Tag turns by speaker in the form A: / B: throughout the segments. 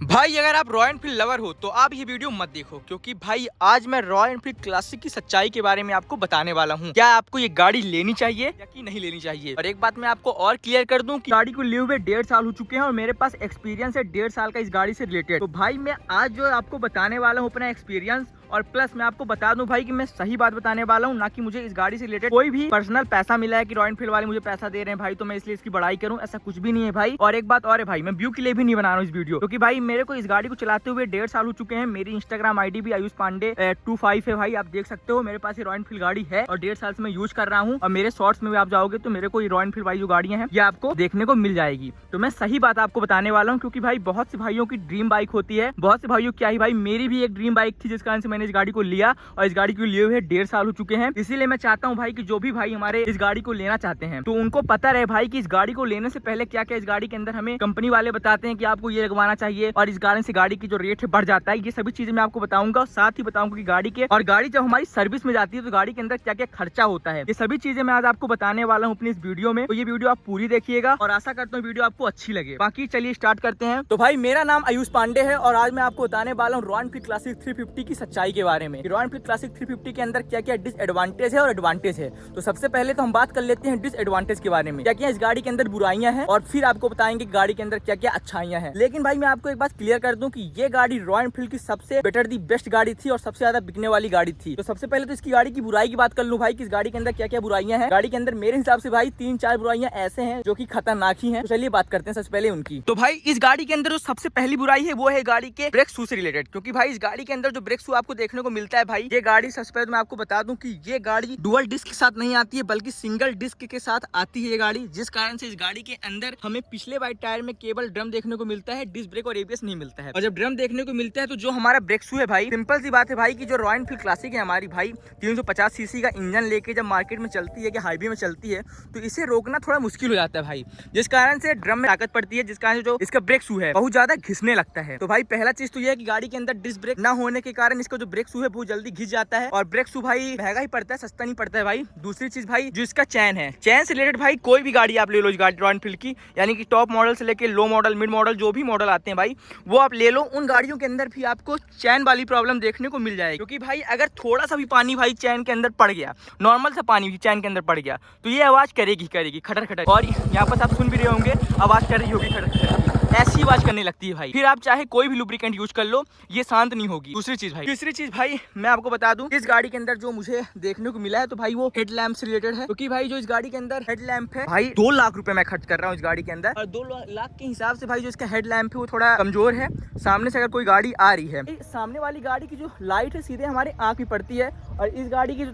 A: भाई अगर आप रॉयल एनफील्ड लवर हो तो आप ये वीडियो मत देखो, क्योंकि भाई आज मैं रॉयल एनफील्ड क्लासिक की सच्चाई के बारे में आपको बताने वाला हूँ। क्या आपको ये गाड़ी लेनी चाहिए या कि नहीं लेनी चाहिए। और एक बात मैं आपको और क्लियर कर दूं कि गाड़ी को लिए हुए 1.5 साल हो चुके हैं और मेरे पास एक्सपीरियंस है 1.5 साल का इस गाड़ी से रिलेटेड। तो भाई मैं आज जो आपको बताने वाला हूँ अपना एक्सपीरियंस, और प्लस मैं आपको बता दूं भाई कि मैं सही बात बताने वाला हूं, ना कि मुझे इस गाड़ी से रिलेटेड कोई भी पर्सनल पैसा मिला है कि रॉयल एनफील्ड वाले मुझे पैसा दे रहे हैं भाई तो मैं इसलिए इसकी बड़ाई करूं, ऐसा कुछ भी नहीं है भाई। और एक बात और है भाई, मैं व्यू के लिए भी नहीं बना रहा हूं इस वीडियो, क्योंकि भाई मेरे को इस गाड़ी को चलाते हुए 1.5 साल हो चुके हैं। मेरी इंस्टाग्राम आईडी भी आयुष पांडे 25 है भाई, आप देख सकते हो। मेरे पास ये रॉयल एनफील्ड गाड़ी है और 1.5 साल से मैं यूज कर रहा हूँ। और मेरे शॉर्ट्स में भी आप जाओगे तो मेरे को ये रॉयल एनफील्ड वाली जो गाड़ियां हैं ये आपको देखने को मिल जाएगी। तो मैं सही बात आपको बताने वाला हूँ, क्योंकि भाई बहुत से भाइयों की ड्रीम बाइक होती है, बहुत से भाइयों क्या ही भाई मेरी भी एक ड्रीम बाइक थी, जिस कारण से मैंने इस गाड़ी को लिया और इस गाड़ी को लिए हुए 1.5 साल हो चुके हैं। इसीलिए मैं चाहता हूं भाई कि जो भी भाई हमारे इस गाड़ी को लेना चाहते हैं तो उनको पता रहे भाई कि इस गाड़ी को लेने से पहले क्या क्या इस गाड़ी के अंदर हमें कंपनी वाले बताते हैं कि आपको ये लगवाना चाहिए, और इस कारण से गाड़ी की जो रेट है बढ़ जाता है। ये सभी चीजें मैं आपको बताऊंगा, और साथ ही बताऊंगा कि गाड़ी के और गाड़ी जब हमारी सर्विस में जाती है तो गाड़ी के अंदर क्या क्या खर्चा होता है। ये सभी चीजें मैं आज आपको बताने वाला हूँ अपनी इस वीडियो में। तो ये वीडियो आप पूरी देखिएगा और आशा करता हूँ वीडियो आपको अच्छी लगे। बाकी चलिए स्टार्ट करते हैं। तो भाई मेरा नाम आयुष पांडे है और आज मैं आपको बताने वाला हूँ रॉयल एनफील्ड क्लासिक 350 की सच्चाई के बारे में। रॉयल एनफील्ड क्लासिक 350 के अंदर क्या क्या डिसएडवांटेज है और एडवांटेज है। तो सबसे पहले तो हम बात कर लेते हैं डिसएडवांटेज के बारे में, क्या क्या इस गाड़ी के अंदर बुराइयां हैं, और फिर आपको बताएंगे गाड़ी के अंदर क्या क्या अच्छाइयां हैं। लेकिन भाई मैं आपको एक बात क्लियर कर दूं कि ये गाड़ी रॉयल एनफील्ड की सबसे बेटर दी बेस्ट गाड़ी थी और सबसे ज्यादा बिकने वाली गाड़ी थी। तो सबसे पहले तो इसकी गाड़ी की बुराई की बात कर लूं भाई कि इस गाड़ी के अंदर क्या क्या बुराइयां हैं। गाड़ी के अंदर मेरे हिसाब से भाई 3-4 बुराइयां ऐसे हैं जो कि खतरनाक ही हैं। तो चलिए बात करते हैं सबसे पहले उनकी। तो भाई इस गाड़ी के अंदर जो सबसे पहली बुराई है वो है गाड़ी के ब्रेक शू से रिलेटेड, क्योंकि भाई इस गाड़ी के अंदर जो ब्रेक शू आपको देखने को मिलता है भाई, ये गाड़ी सबसे पहले मैं आपको बता दूं कि ये गाड़ी डुअल डिस्क के साथ नहीं आती है बल्कि सिंगल डिस्क के साथ आती है ये गाड़ी, जिस कारण से इस गाड़ी के अंदर हमें पिछले वाइट टायर में केवल ड्रम देखने को मिलता है, डिस्क ब्रेक और एबीएस नहीं मिलता है। और जब ड्रम देखने को मिलता है तो जो हमारा ब्रेक शू है भाई, सिंपल सी बात है भाई कि जो रॉयल एनफील्ड क्लासिक है हमारी भाई 350 सीसी का इंजन लेके जब मार्केट में चलती है कि हाईवे में चलती है तो इसे रोकना थोड़ा मुश्किल हो जाता है भाई, जिस कारण से ड्रम में ताकत पड़ती है, जिस कारण से जो इसका ब्रेक शू है बहुत ज्यादा घिसने लगता है। तो भाई पहला चीज तो यह है कि गाड़ी के अंदर डिस्क ब्रेक ना होने के कारण इसका जो ब्रेक शू है बहुत जल्दी घिस जाता है, और ब्रेक शू भाई महंगा ही पड़ता है, सस्ता नहीं पड़ता है भाई। दूसरी चीज भाई जो इसका चैन है, चैन से रिलेटेड भाई कोई भी गाड़ी आप ले लो इस गाड़ी रॉयल एनफील्ड की, यानी कि टॉप मॉडल से लेके लो मॉडल मिड मॉडल जो भी मॉडल आते हैं भाई वो आप ले लो, उन गाड़ियों के अंदर भी आपको चैन वाली प्रॉब्लम देखने को मिल जाएगी। क्योंकि भाई अगर थोड़ा सा भी पानी भाई चैन के अंदर पड़ गया, नॉर्मल सा पानी भी चैन के अंदर पड़ गया तो ये आवाज करेगी खटर खटर, और यहाँ पर आप सुन भी रहे होंगे आवाज कर रही होगी खटर खटर, ऐसी आवाज करने लगती है भाई। फिर आप चाहे कोई भी लुब्रिकेंट यूज कर लो ये शांत नहीं होगी। दूसरी चीज भाई, तीसरी चीज भाई मैं आपको बता दूं इस गाड़ी के अंदर जो मुझे देखने को मिला है तो भाई वो हेडलैम्प से रिलेटेड है, क्योंकि भाई जो इस गाड़ी के अंदर हेडलैम्प है भाई 2 लाख रुपए मैं खर्च कर रहा हूँ इस गाड़ी के अंदर, और 2 लाख के हिसाब से भाई जो इसका हेडलैम्प है वो थोड़ा कमजोर है। सामने से अगर कोई गाड़ी आ रही है, सामने वाली गाड़ी की जो लाइट है सीधे हमारे आंख में पड़ती है, और इस गाड़ी की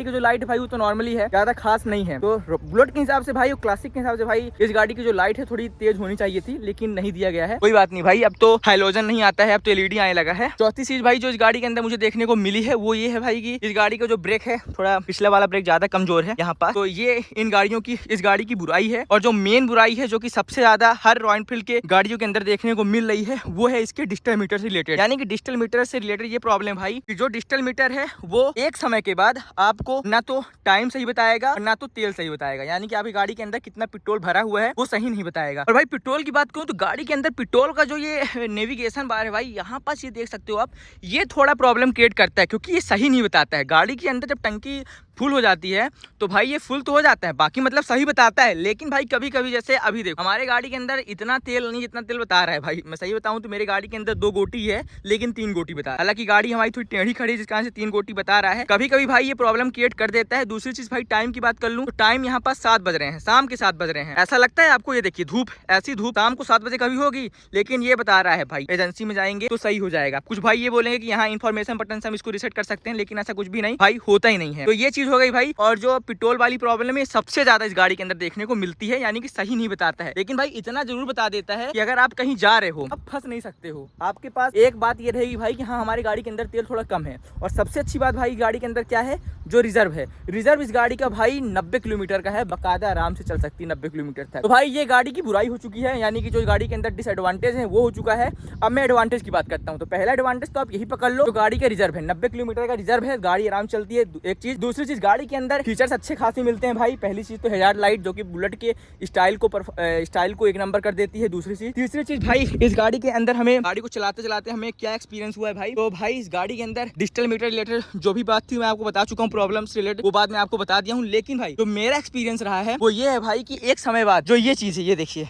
A: जो लाइट है भाई वो तो नॉर्मली है, ज्यादा खास नहीं है। तो बुलेट के हिसाब से भाई, क्लासिक के हिसाब से भाई इस गाड़ी की जो लाइट है थोड़ी तेज होनी चाहिए थी, लेकिन नहीं दिया गया है। कोई बात नहीं भाई, अब तो हाइलोजन नहीं आता है, अब तो एलईडी आने लगा है। चौथी चीज भाई जो इस गाड़ी के अंदर मुझे देखने को मिली है वो ये है भाई कि इस गाड़ी का जो ब्रेक है थोड़ा पिछला वाला ब्रेक ज्यादा कमजोर है यहाँ पर, तो ये इन गाड़ियों की इस गाड़ी की बुराई है। और जो मेन बुराई है जो कि सबसे ज्यादा हर रॉयल एनफील्ड के गाड़ियों के अंदर देखने को मिल रही है वो है इसके डिजिटल मीटर से रिलेटेड, यानी कि डिजिटल मीटर से रिलेटेड ये प्रॉब्लम भाई कि जो डिजिटल मीटर है वो एक समय के बाद आपको ना तो टाइम सही बताएगा और ना तो तेल सही बताएगा, यानी कि आपकी गाड़ी के अंदर कितना पेट्रोल भरा हुआ है वो सही नहीं बताएगा। और भाई पेट्रोल की बात करूं तो गाड़ी के अंदर पेट्रोल का जो ये नेविगेशन बार है भाई यहाँ पास ये देख सकते हो आप, ये थोड़ा प्रॉब्लम क्रिएट करता है, क्योंकि ये सही नहीं बताता है। गाड़ी के अंदर जब टंकी फुल हो जाती है तो भाई ये फुल तो हो जाता है, बाकी मतलब सही बताता है, लेकिन भाई कभी कभी जैसे अभी देखो हमारे गाड़ी के अंदर इतना तेल नहीं जितना तेल बता रहा है भाई। मैं सही बताऊं तो मेरी गाड़ी के अंदर 2 गोटी है लेकिन 3 गोटी बता रहा है, हालांकि गाड़ी हमारी थोड़ी टेढ़ी खड़ी है जिस कारण से 3 गोटी बता रहा है। कभी कभी भाई ये प्रॉब्लम क्रिएट कर देता है। दूसरी चीज भाई टाइम की बात कर लूं तो टाइम यहाँ पास 7 बज रहे हैं, शाम के 7 बज रहे हैं। ऐसा लगता है आपको, ये देखिए धूप, ऐसी धूप शाम को 7 बजे कभी होगी, लेकिन ये बता रहा है भाई एजेंसी में जाएंगे तो सही हो जाएगा। कुछ भाई ये बोलेंगे कि यहाँ इन्फॉर्मेशन बटन से हम इसको रिसेट कर सकते हैं, लेकिन ऐसा कुछ भी नहीं भाई, होता ही नहीं है। तो ये चीज हो गई भाई। और जो पेट्रोल वाली प्रॉब्लम है सबसे ज्यादा इस गाड़ी के अंदर देखने को मिलती है, यानी कि सही नहीं बताता है, लेकिन भाई इतना जरूर बता देता है कि अगर आप कहीं जा रहे हो आप फंस नहीं सकते हो। आपके पास एक बात ये रहेगी भाई कि हाँ हमारी गाड़ी के अंदर तेल थोड़ा कम है। और सबसे अच्छी बात भाई गाड़ी के अंदर क्या है, जो रिजर्व है, रिजर्व इस गाड़ी का भाई 90 किलोमीटर का है, बकायदा आराम से चल सकती है 90 किलोमीटर तक। तो भाई ये गाड़ी की बुराई हो चुकी है, यानी कि जो गाड़ी के अंदर डिसएडवांटेज है वो हो चुका है। अब मैं एडवांटेज की बात करता हूँ। तो पहला एडवांटेज तो आप यही पकड़ लो, जो गाड़ी का रिजर्व है 90 किलोमीटर का रिजर्व है, गाड़ी आराम चलती है, एक चीज। दूसरी चीज गाड़ी के अंदर फीचर्स अच्छे खासे मिलते हैं भाई। पहली चीज तो हेडलाइट लाइट जो कि बुलेट के स्टाइल को एक नंबर कर देती है। दूसरी चीज, तीसरी चीज भाई इस गाड़ी के अंदर हमें गाड़ी को चलाते चलाते हमें क्या एक्सपीरियंस हुआ है भाई। तो भाई इस गाड़ी के अंदर डिजिटल मीटर रिलेटेड जो भी बात थी मैं आपको बता चुका हूँ, प्रॉब्लम्स रिलेटेड वो बात मैं आपको बता दिया हूँ। लेकिन भाई जो मेरा एक्सपीरियंस रहा है वो ये है भाई कि एक समय बाद जो ये चीज है, ये देखिए,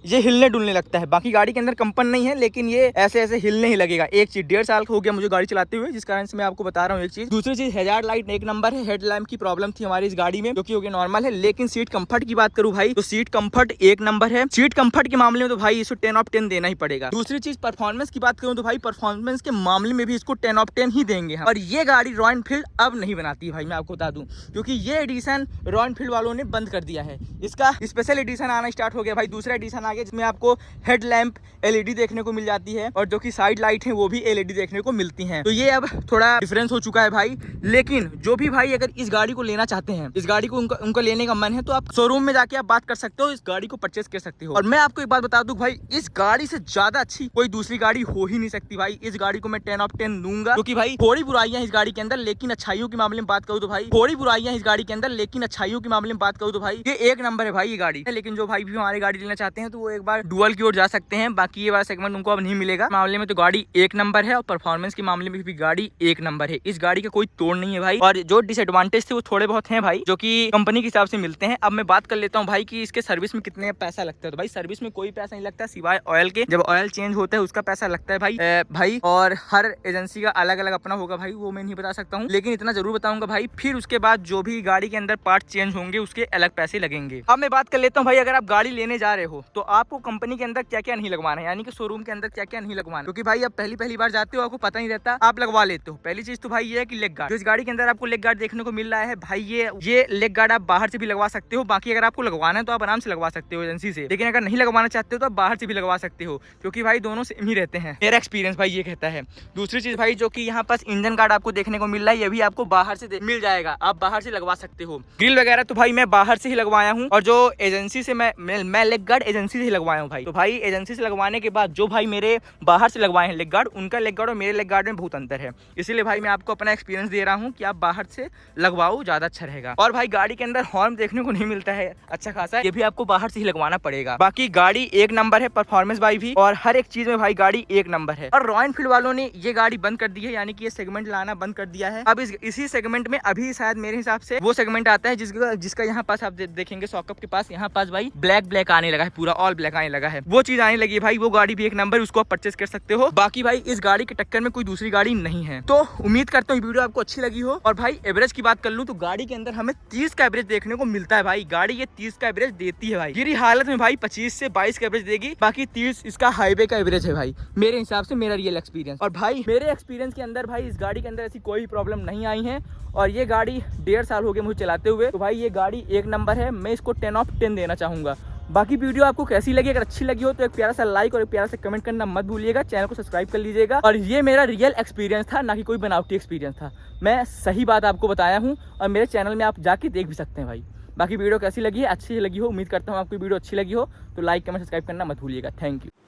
A: ये हिलने डुलने लगता है। बाकी गाड़ी के अंदर कंपन नहीं है, लेकिन ये ऐसे ऐसे हिलने ही लगेगा। एक चीज, 1.5 साल हो गया मुझे गाड़ी चलाते हुए, जिस कारण से मैं आपको बता रहा हूँ एक चीज। दूसरी चीज, हेडलाइट लाइट एक नंबर है। हेडलैम्प की प्रॉब्लम थी हमारी इस गाड़ी में, जो कि नॉर्मल है। लेकिन सीट कंफर्ट की बात करूँ भाई तो सीट कंफर्ट एक नंबर है। सीट कंफर्ट के मामले में तो भाई इसको 10 ऑफ 10 देना ही पड़ेगा। दूसरी चीज, परफॉर्मेंस की बात करूँ तो भाई परफॉर्मेंस के मामले में भी इसको 10 ऑफ 10 ही देंगे हम। और ये गाड़ी रॉयल एनफील्ड अब नहीं बनाती है भाई, मैं आपको बता दूं, क्योंकि ये एडिशन रॉयल एनफील्ड वालों ने बंद कर दिया है। इसका स्पेशल एडिशन आना स्टार्ट हो गया भाई। दूसरा एडिशन आ गया जिसमें आपको हेडलैम्प एलईडी देखने को मिल जाती है, और जो कि साइड लाइट है वो भी एलईडी देखने को मिलती हैं। तो ये अब थोड़ा डिफरेंस हो चुका है भाई। लेकिन जो भी भाई अगर इस गाड़ी को लेना चाहते हैं, इस गाड़ी को उनका लेने का मन है, तो आप शोरूम में जाके आप बात कर सकते हो, इस गाड़ी को परचेस कर सकते हो। और मैं आपको एक बात बता दूं भाई, इस गाड़ी से ज्यादा अच्छी कोई दूसरी गाड़ी हो ही नहीं सकती भाई। इस गाड़ी को मैं 10 ऑफ 10 दूंगा, क्योंकि भाई थोड़ी बुराइयां इस गाड़ी के अंदर, लेकिन अच्छाइयों के मामले में बात करूँ तो भाई थोड़ी बुराइयां इस गाड़ी के अंदर, लेकिन अच्छाइयों के मामले में बात करूँ तो भाई ये एक नंबर है भाई ये गाड़ी। लेकिन जो भाई भी हमारी गाड़ी लेना चाहते हैं तो वो एक बार डुअल की ओर जा सकते हैं। बाकी ये वाला सेगमेंट उनको अब नहीं मिलेगा। मामले में तो गाड़ी एक नंबर है, और परफॉर्मेंस के मामले में भी गाड़ी एक नंबर है। इस गाड़ी का कोई तोड़ नहीं है भाई। और जो डिसएडवांटेज थे वो थोड़े बहुत हैं भाई, जो कि कंपनी के हिसाब से मिलते हैं। अब मैं बात कर लेता हूँ भाई कि इसके सर्विस में कितने पैसा लगता है। तो भाई सर्विस में कोई पैसा नहीं लगता सिवाय ऑयल के। जब ऑयल चेंज होता है उसका पैसा लगता है भाई। और हर एजेंसी का अलग अलग अपना होगा भाई, वो मैं नहीं बता सकता हूँ, लेकिन इतना जरूर बताऊंगा भाई। फिर उसके बाद जो भी गाड़ी के अंदर पार्ट चेंज होंगे उसके अलग पैसे लगेंगे। अब मैं बात कर लेता हूँ भाई, अगर आप गाड़ी लेने जा रहे हो तो आपको कंपनी के अंदर क्या क्या नहीं लगवाना है, यानी कि शोरूम के अंदर क्या क्या नहीं लगवाना। क्योंकि भाई अब पहली बार जाते हो, आपको पता नहीं रहता, आप लगवा लेते हो। पहली चीज तो भाई ये है कि लेग गार्ड, जो इस गाड़ी के अंदर आपको लेग गार्ड देखने को मिल रहा है भाई, ये लेग गार्ड आप बाहर से भी लगवा सकते हो। बाकी अगर आपको लगवाना है तो आप आराम से लगवा सकते हो एजेंसी से, लेकिन अगर नहीं लगवाना चाहते हो तो आप बाहर से भी लगवा सकते हो, क्योंकि भाई दोनों सेम ही रहते हैं। मेरा एक्सपीरियंस भाई ये कहता है। दूसरी चीज भाई, जो कि यहाँ पास इंजन गार्ड आपको देखने को मिल रहा है, ये भी आपको बाहर से मिल जाएगा, आप बाहर से लगवा सकते हो। ग्रिल वगैरह तो भाई मैं बाहर से ही लगवाया हूँ, और जो एजेंसी से मैं लेग गार्ड एजेंसी से ही लगवाया हूँ भाई। तो भाई एजेंसी से लगवाने के बाद जो भाई मेरे बाहर से लगवाए हैं लेग गार्ड, उनका लेग गार्ड और मेरे लेग गार्ड में बहुत अंतर है। इसीलिए भाई मैं आपको अपना एक्सपीरियंस दे रहा हूँ कि आप बाहर से लगवाओ, ज्यादा अच्छा रहेगा। और भाई गाड़ी के अंदर हॉर्न देखने को नहीं मिलता है अच्छा खासा, ये भी आपको बाहर से ही लगवाना पड़ेगा। बाकी गाड़ी एक नंबर है, परफॉर्मेंस भाई भी, और हर एक चीज में भाई गाड़ी एक नंबर है। और रॉयल एनफील्ड वालों ने ये गाड़ी बंद कर दी है, यानी कि ये सेगमेंट लाना बंद कर दिया है। अब इसी सेगमेंट में अभी शायद मेरे हिसाब से वो सेगमेंट आता है जिसका यहाँ पास आप देखेंगे सॉकअप के पास यहाँ पास भाई ब्लैक आने लगा है, पूरा ऑल ब्लैक आने लगा है, वो चीज आने लगी है भाई। वो गाड़ी भी एक नंबर, उसको आप परचेस कर सकते हो। बाकी भाई इस गाड़ी के टक्कर में कोई दूसरी गाड़ी नहीं है। तो उम्मीद करता हूँ वीडियो आपको अच्छी लगी हो। और भाई एवरेज की बात कर लूँ तो गाड़ी के अंदर हमें 30 का एवरेज देखने को मिलता है भाई। गाड़ी ये 30 का एवरेज देती है भाई। गिरी हालत में भाई 25 से 22 का एवरेज देगी, बाकी 30 इसका हाईवे का एवरेज है भाई, मेरे हिसाब से, मेरा रियल एक्सपीरियंस। और भाई मेरे एक्सपीरियंस के अंदर भाई इस गाड़ी के अंदर ऐसी कोई प्रॉब्लम नहीं आई है। और ये गाड़ी 1.5 साल हो गए मुझे चलाते हुए, तो भाई ये गाड़ी एक नंबर है। मैं इसको 10 ऑफ 10 देना चाहूंगा। बाकी वीडियो आपको कैसी लगी, अगर अच्छी लगी हो तो एक प्यारा सा लाइक और एक प्यारा सा कमेंट करना मत भूलिएगा। चैनल को सब्सक्राइब कर लीजिएगा। और ये मेरा रियल एक्सपीरियंस था, ना कि कोई बनावटी एक्सपीरियंस था। मैं सही बात आपको बताया हूँ, और मेरे चैनल में आप जाके देख भी सकते हैं भाई। बाकी वीडियो कैसी लगी है, अच्छी लगी हो, उम्मीद करता हूँ आपको वीडियो अच्छी लगी हो, तो लाइक कमेंट सब्सक्राइब करना मत भूलिएगा। Thank you.